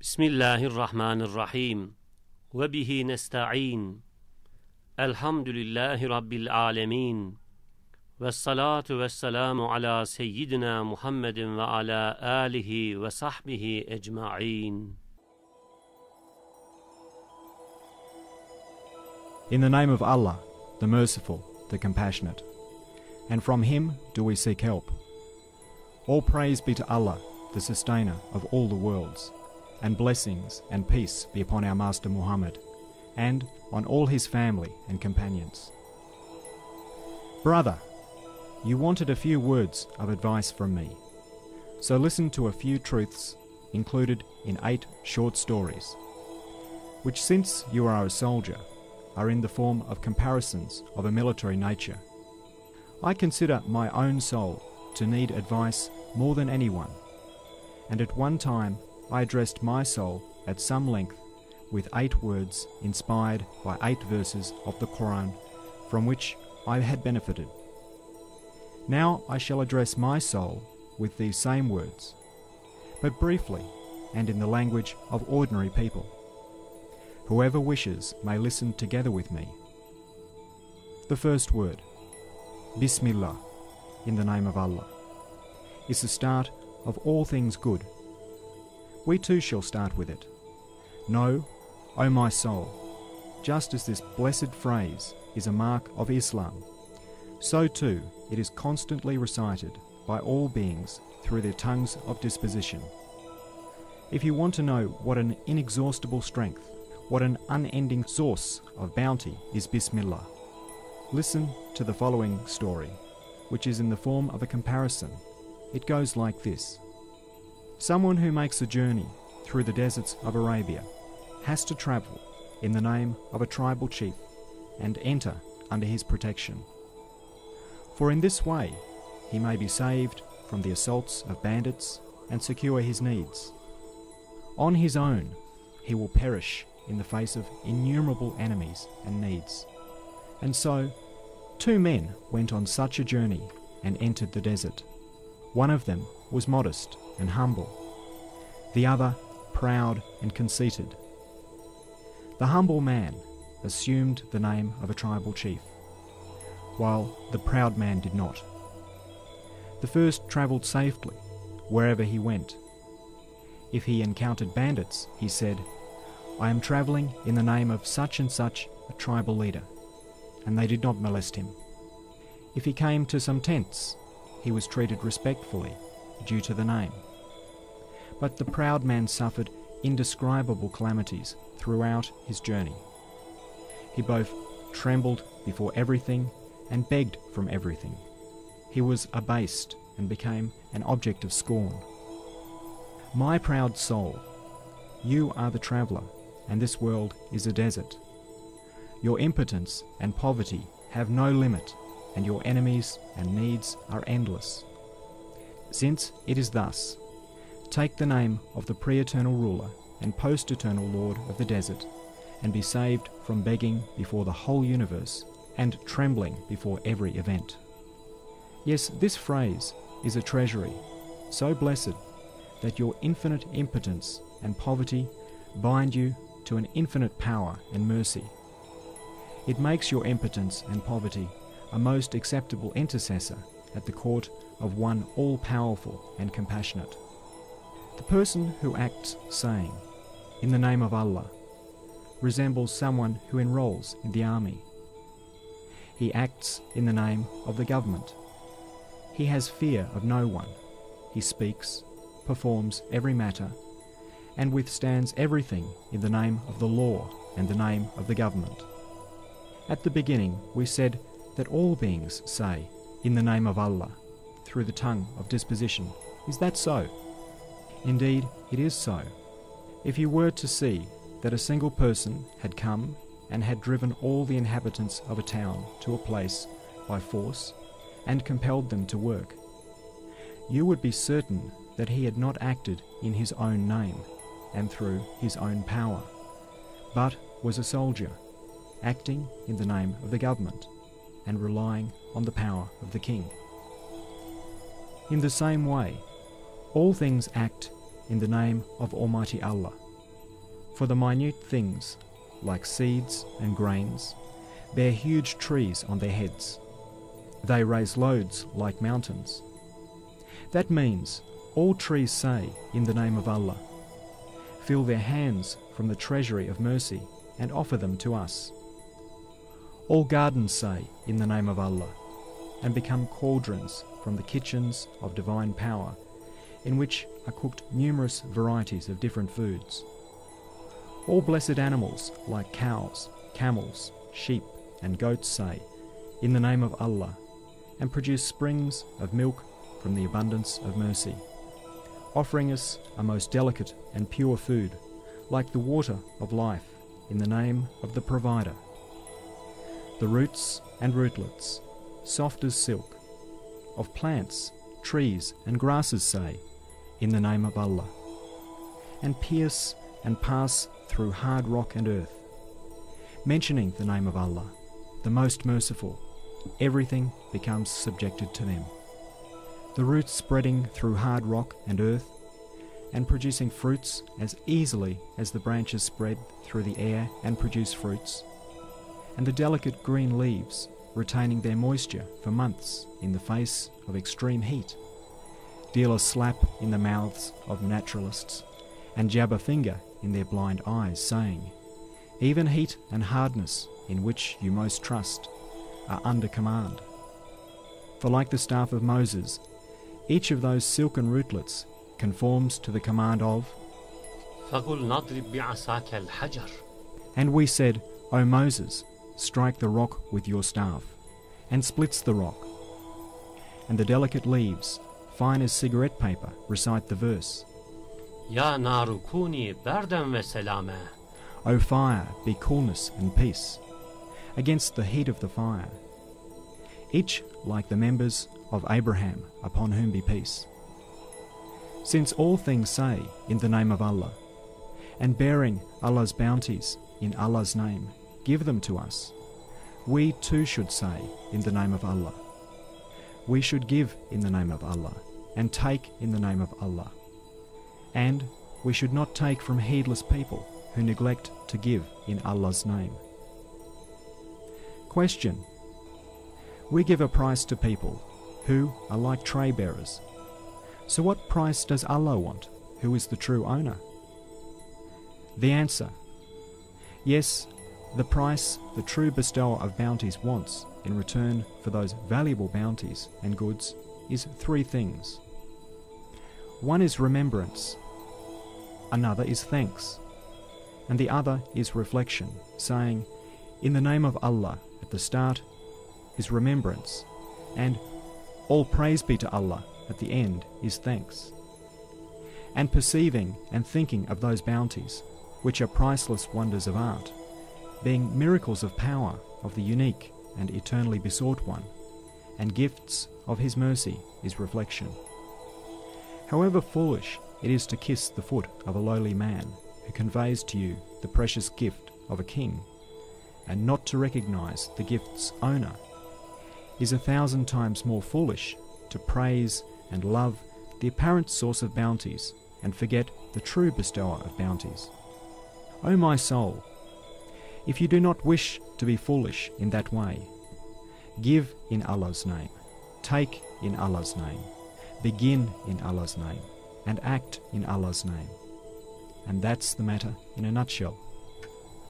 Bismillahirrahmanirrahim. Ve bihi nesta'in. Elhamdülillahi Rabbil alemin. Vessalatu vesselamu ala seyyidina Muhammedin ve ala alihi ve sahbihi ecma'in. In the name of Allah, the Merciful, the Compassionate. And from Him do we seek help. All praise be to Allah, the Sustainer of all the worlds, and blessings and peace be upon our Master Muhammad, and on all his family and companions. Brother, you wanted a few words of advice from me, so listen to a few truths included in 8 short stories, which, since you are a soldier, are in the form of comparisons of a military nature. I consider my own soul to need advice more than anyone, and at one time I addressed my soul at some length with 8 words inspired by 8 verses of the Quran from which I had benefited. Now I shall address my soul with these same words, but briefly and in the language of ordinary people. Whoever wishes may listen together with me. The first word, Bismillah, in the name of Allah, is the start of all things good. We too shall start with it. Know, O my soul, just as this blessed phrase is a mark of Islam, so too it is constantly recited by all beings through their tongues of disposition. If you want to know what an inexhaustible strength, what an unending source of bounty is Bismillah, listen to the following story, which is in the form of a comparison. It goes like this. Someone who makes a journey through the deserts of Arabia has to travel in the name of a tribal chief and enter under his protection. For in this way he may be saved from the assaults of bandits and secure his needs. On his own he will perish in the face of innumerable enemies and needs. And so 2 men went on such a journey and entered the desert. One of them was modest and humble, the other proud and conceited. The humble man assumed the name of a tribal chief, while the proud man did not. The first travelled safely wherever he went. If he encountered bandits, he said, "I am travelling in the name of such and such a tribal leader," and they did not molest him. If he came to some tents, he was treated respectfully due to the name. But the proud man suffered indescribable calamities throughout his journey. He both trembled before everything and begged from everything. He was abased and became an object of scorn. My proud soul, you are the traveller, and this world is a desert. Your impotence and poverty have no limit, and your enemies and needs are endless. Since it is thus, take the name of the pre-eternal ruler and post-eternal lord of the desert, and be saved from begging before the whole universe and trembling before every event. Yes, this phrase is a treasury, so blessed that your infinite impotence and poverty bind you to an infinite power and mercy. It makes your impotence and poverty a most acceptable intercessor at the court of one all-powerful and compassionate. The person who acts saying, "In the name of Allah," resembles someone who enrolls in the army. He acts in the name of the government. He has fear of no one. He speaks, performs every matter, and withstands everything in the name of the law and the name of the government. At the beginning we said that all beings say, "In the name of Allah," through the tongue of disposition. Is that so? Indeed, it is so. If you were to see that a single person had come and had driven all the inhabitants of a town to a place by force and compelled them to work, you would be certain that he had not acted in his own name and through his own power, but was a soldier, acting in the name of the government and relying on the power of the king. In the same way, all things act in the name of Almighty Allah, For the minute things, like seeds and grains, bear huge trees on their heads. They raise loads like mountains. That means all trees say, in the name of Allah, fill their hands from the treasury of mercy and offer them to us. All gardens say, in the name of Allah, and become cauldrons from the kitchens of divine power, in which are cooked numerous varieties of different foods. All blessed animals, like cows, camels, sheep, and goats say, in the name of Allah, and produce springs of milk from the abundance of mercy, offering us a most delicate and pure food, like the water of life, in the name of the Provider. The roots and rootlets, soft as silk, of plants, trees, and grasses say, in the name of Allah, and pierce and pass through hard rock and earth. Mentioning the name of Allah, the Most Merciful, everything becomes subjected to them. The roots spreading through hard rock and earth, and producing fruits as easily as the branches spread through the air and produce fruits, and the delicate green leaves retaining their moisture for months in the face of extreme heat, deal a slap in the mouths of naturalists, and jab a finger in their blind eyes, saying, even heat and hardness in which you most trust are under command. For like the staff of Moses, each of those silken rootlets conforms to the command of, فَقُلْ نَضْرِبْ بِعَصَاكَ الْحَجَرَ. And we said, O Moses, strike the rock with your staff, and splits the rock. And the delicate leaves, fine as cigarette paper, recite the verse, يَا نَارُ كُونِي بَرْدًا وَسَلَامًا. O fire, be coolness and peace, against the heat of the fire. Each like the members of Abraham, upon whom be peace. Since all things say, in the name of Allah, and bearing Allah's bounties in Allah's name, give them to us, we too should say, in the name of Allah. We should give in the name of Allah, and take in the name of Allah. And we should not take from heedless people who neglect to give in Allah's name. Question. We give a price to people who are like tray bearers. So what price does Allah want, who is the true owner? The answer. Yes, the price the true bestower of bounties wants in return for those valuable bounties and goods is three things. One is remembrance, another is thanks, and the other is reflection, saying, in the name of Allah at the start is remembrance, and all praise be to Allah at the end is thanks. And perceiving and thinking of those bounties, which are priceless wonders of art, being miracles of power of the unique and eternally besought one, and gifts of his mercy is reflection. However foolish it is to kiss the foot of a lowly man who conveys to you the precious gift of a king, and not to recognize the gift's owner, is 1,000 times more foolish to praise and love the apparent source of bounties and forget the true bestower of bounties. O my soul, if you do not wish to be foolish in that way, give in Allah's name, take in Allah's name, begin in Allah's name, and act in Allah's name. And that's the matter in a nutshell.